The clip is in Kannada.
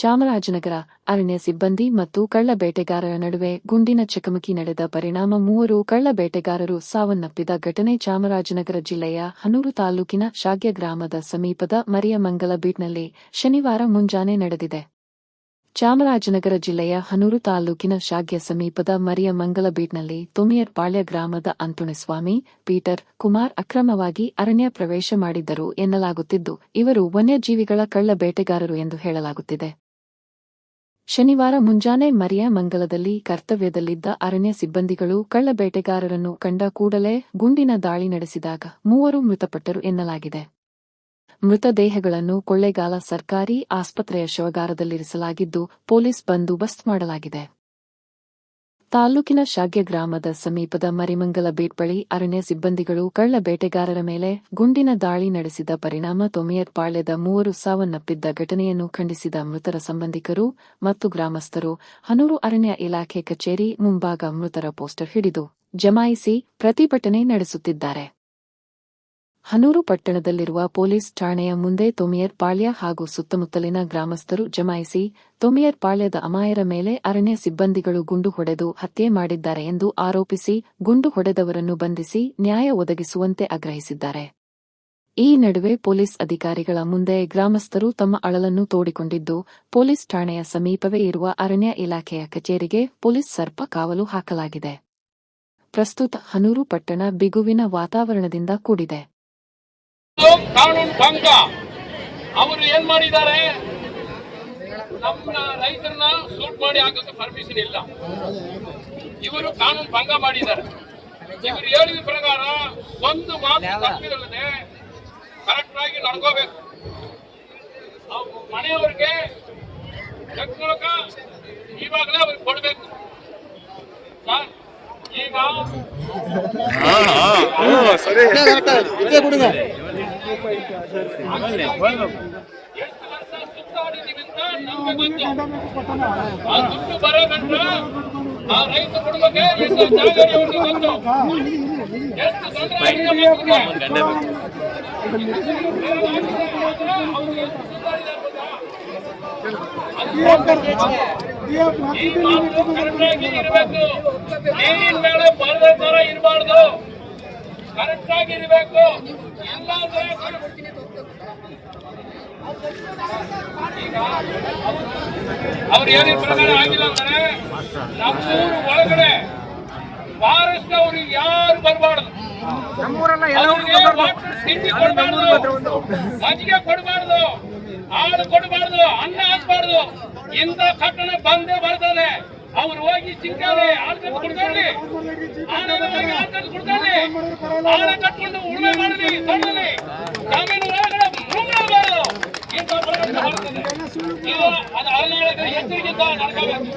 ಚಾಮರಾಜನಗರ ಅರಣ್ಯ ಸಿಬ್ಬಂದಿ ಮತ್ತು ಕಳ್ಳ ಬೇಟೆಗಾರರ ನಡುವೆ ಗುಂಡಿನ ಚಕಮಕಿ ನಡೆದ ಪರಿಣಾಮ 3 ಕಳ್ಳ ಬೇಟೆಗಾರರು ಸಾವನ್ನಪ್ಪಿದ ಘಟನೆ ಚಾಮರಾಜನಗರ ಜಿಲ್ಲೆಯ ಹನೂರು ತಾಲೂಕಿನ ಶಾಗ್ಯ ಗ್ರಾಮದ ಸಮೀಪದ ಮರಿಯಮಂಗಲ ಬೀಟ್ನಲ್ಲಿ ಶನಿವಾರ ಮುಂಜಾನೆ ನಡೆದಿದೆ. ಚಾಮರಾಜನಗರ ಜಿಲ್ಲೆಯ ಹನೂರು ತಾಲೂಕಿನ ಶಾಗ್ಯ ಸಮೀಪದ ಮರಿಯಮಂಗಲ ಬೀಟ್ನಲ್ಲಿ ತೊಮಿಯರ್ ಪಾಳ್ಯ ಗ್ರಾಮದ ಅಂತುಣೆಸ್ವಾಮಿ, ಪೀಟರ್, ಕುಮಾರ್ ಅಕ್ರಮವಾಗಿ ಅರಣ್ಯ ಪ್ರವೇಶ ಮಾಡಿದ್ದರು ಎನ್ನಲಾಗುತ್ತಿದ್ದು, ಇವರು ವನ್ಯಜೀವಿಗಳ ಕಳ್ಳ ಬೇಟೆಗಾರರು ಎಂದು ಹೇಳಲಾಗುತ್ತಿದೆ. ಶನಿವಾರ ಮುಂಜಾನೆ ಮರಿಯಮಂಗಲದಲ್ಲಿ ಕರ್ತವ್ಯದಲ್ಲಿದ್ದ ಅರಣ್ಯ ಸಿಬ್ಬಂದಿಗಳು ಕಳ್ಳ ಬೇಟೆಗಾರರನ್ನು ಕಂಡ ಕೂಡಲೇ ಗುಂಡಿನ ದಾಳಿ ನಡೆಸಿದಾಗ 3 ಮೃತಪಟ್ಟರು ಎನ್ನಲಾಗಿದೆ. ಮೃತದೇಹಗಳನ್ನು ಕೊಳ್ಳೇಗಾಲ ಸರ್ಕಾರಿ ಆಸ್ಪತ್ರೆಯ ಶವಗಾರದಲ್ಲಿರಿಸಲಾಗಿದ್ದು, ಪೊಲೀಸ್ ಬಂದೋಬಸ್ತ್ ಮಾಡಲಾಗಿದೆ. ತಾಲೂಕಿನ ಶಾಗ್ಯ ಗ್ರಾಮದ ಸಮೀಪದ ಮರಿಮಂಗಲ ಬೀಟ್ ಬಳಿ ಅರಣ್ಯ ಸಿಬ್ಬಂದಿಗಳು ಕಳ್ಳ ಬೇಟೆಗಾರರ ಮೇಲೆ ಗುಂಡಿನ ದಾಳಿ ನಡೆಸಿದ ಪರಿಣಾಮ ತೊಮಿಯರ್ ಪಾಳ್ಯದ 3 ಸಾವನ್ನಪ್ಪಿದ್ದ ಘಟನೆಯನ್ನು ಖಂಡಿಸಿದ ಮೃತರ ಸಂಬಂಧಿಕರು ಮತ್ತು ಗ್ರಾಮಸ್ಥರು ಹನೂರು ಅರಣ್ಯ ಇಲಾಖೆ ಕಚೇರಿ ಮುಂಭಾಗ ಮೃತರ ಪೋಸ್ಟರ್ ಹಿಡಿದು ಜಮಾಯಿಸಿ ಪ್ರತಿಭಟನೆ ನಡೆಸುತ್ತಿದ್ದಾರೆ. ಹನೂರು ಪಟ್ಟಣದಲ್ಲಿರುವ ಪೊಲೀಸ್ ಠಾಣೆಯ ಮುಂದೆ ತೊಮಿಯರ್ ಪಾಳ್ಯ ಹಾಗೂ ಸುತ್ತಮುತ್ತಲಿನ ಗ್ರಾಮಸ್ಥರು ಜಮಾಯಿಸಿ ತೊಮಿಯರ್ ಪಾಳ್ಯದ ಅಮಾಯರ ಮೇಲೆ ಅರಣ್ಯ ಸಿಬ್ಬಂದಿಗಳು ಗುಂಡು ಹೊಡೆದು ಹತ್ಯೆ ಮಾಡಿದ್ದಾರೆ ಎಂದು ಆರೋಪಿಸಿ ಗುಂಡು ಹೊಡೆದವರನ್ನು ಬಂಧಿಸಿ ನ್ಯಾಯ ಒದಗಿಸುವಂತೆ ಆಗ್ರಹಿಸಿದ್ದಾರೆ. ಈ ನಡುವೆ ಪೊಲೀಸ್ ಅಧಿಕಾರಿಗಳ ಮುಂದೆ ಗ್ರಾಮಸ್ಥರು ತಮ್ಮ ಅಳಲನ್ನು ತೋಡಿಕೊಂಡಿದ್ದು, ಪೊಲೀಸ್ ಠಾಣೆಯ ಸಮೀಪವೇ ಇರುವ ಅರಣ್ಯ ಇಲಾಖೆಯ ಕಚೇರಿಗೆ ಪೊಲೀಸ್ ಸರ್ಪ ಕಾವಲು ಹಾಕಲಾಗಿದೆ. ಪ್ರಸ್ತುತ ಹನೂರು ಪಟ್ಟಣ ಬಿಗುವಿನ ವಾತಾವರಣದಿಂದ ಕೂಡಿದೆ. ಕಾನೂನು ಭಂಗ ಅವರು ಏನ್ ಮಾಡಿದ್ದಾರೆ, ನಮ್ಮ ರೈತರನ್ನ ಸೂಟ್ ಮಾಡಿ ಹಾಕಕ್ಕೆ ಪರ್ಮಿಷನ್ ಇಲ್ಲ. ಇವರು ಕಾನೂನು ಭಂಗ ಮಾಡಿದ್ದಾರೆ. ಇವರು ಹೇಳಿದ ಪ್ರಕಾರ ಒಂದು ಮಾತು ತಪ್ಪಿಲ್ಲದೆ ಕರೆಕ್ಟ್ ಆಗಿ ನಡ್ಕೋಬೇಕು. ಮನೆಯವರಿಗೆ ಚೆಕ್ ಮೂಲಕ ಇವಾಗಲೇ ಅವ್ರಿಗೆ ಕೊಡ್ಬೇಕು. ಈಗ ಎಷ್ಟು ವರ್ಷ ಸುತ್ತಾಡಿದೀವಿ ಅಂತ ನಮ್ಗೆ ಗೊತ್ತು. ಆ ದುಡ್ಡು ಬರೋ ಗಂಟ ಆ ರೈತ ಕುಟುಂಬಕ್ಕೆ ಎಷ್ಟು ಜಾಗರಿ ಅವ್ರಿಗೆ ಗೊತ್ತು. ಎಷ್ಟು ತೊಂದರೆ ಆಗಿದೆ ಈ ಮಾತು ಕರೆಕ್ಟಾಗಿ ಇರಬೇಕು. ನೀರಿನ ಮೇಲೆ ಬರದ ತರ ಇರಬಾರ್ದು, ಕರೆಕ್ಟ್ ಆಗಿ ಇರಬೇಕು. ಇಲ್ಲಾಂದ್ರೆ ಈಗ ಅವ್ರು ಏನಿನ ಪ್ರಕಾರ ಆಗಿಲ್ಲ ಅಂದ್ರೆ ನಮ್ಮೂರು ಒಳಗಡೆ ಫಾರೆಸ್ಟ್ ಅವ್ರಿಗೆ ಯಾರು ಬರಬಾರ್ದು, ತಿಂಡಿ ಕೊಡಬಾರ್ದು, ಮಜ್ಜಿಗೆ ಕೊಡಬಾರ್ದು, ಹಾಲು ಕೊಡಬಾರ್ದು, ಅನ್ನ ಹಾಕ್ಬಾರ್ದು. ಇಂಥ ಕಟ್ಟಣ ಬಂದೇ ಬರ್ತದೆ. ಅವ್ರು ಹೋಗಿ ಚಿಂಕಾಲೆ ಆಳ್ಕಟ್ಟು ಕುಡ್ಕೊಳ್ಳಿ, ಆನಂದವಾಗಿ ಆಳ್ಕಟ್ಟು ಕುಡ್ಕೊಳ್ಳಿ, ಆಳ ಕಟ್ಕೊಂಡು ಉಳುಮೆ ಮಾಡಲಿ, ತಳ್ಳಲಿ, ಜಮೀನು ಒಳಗಡೆ ಮುಳುಗಬಾರ್ದು. ಇಂಥ ಪ್ರಕರಣ ಬರ್ತದೆ. ಇದು ಅದು ಅರಣ್ಯ ಎಚ್ಚರಿಕೆಯಿಂದ ನಡ್ಕೋಬೇಕು.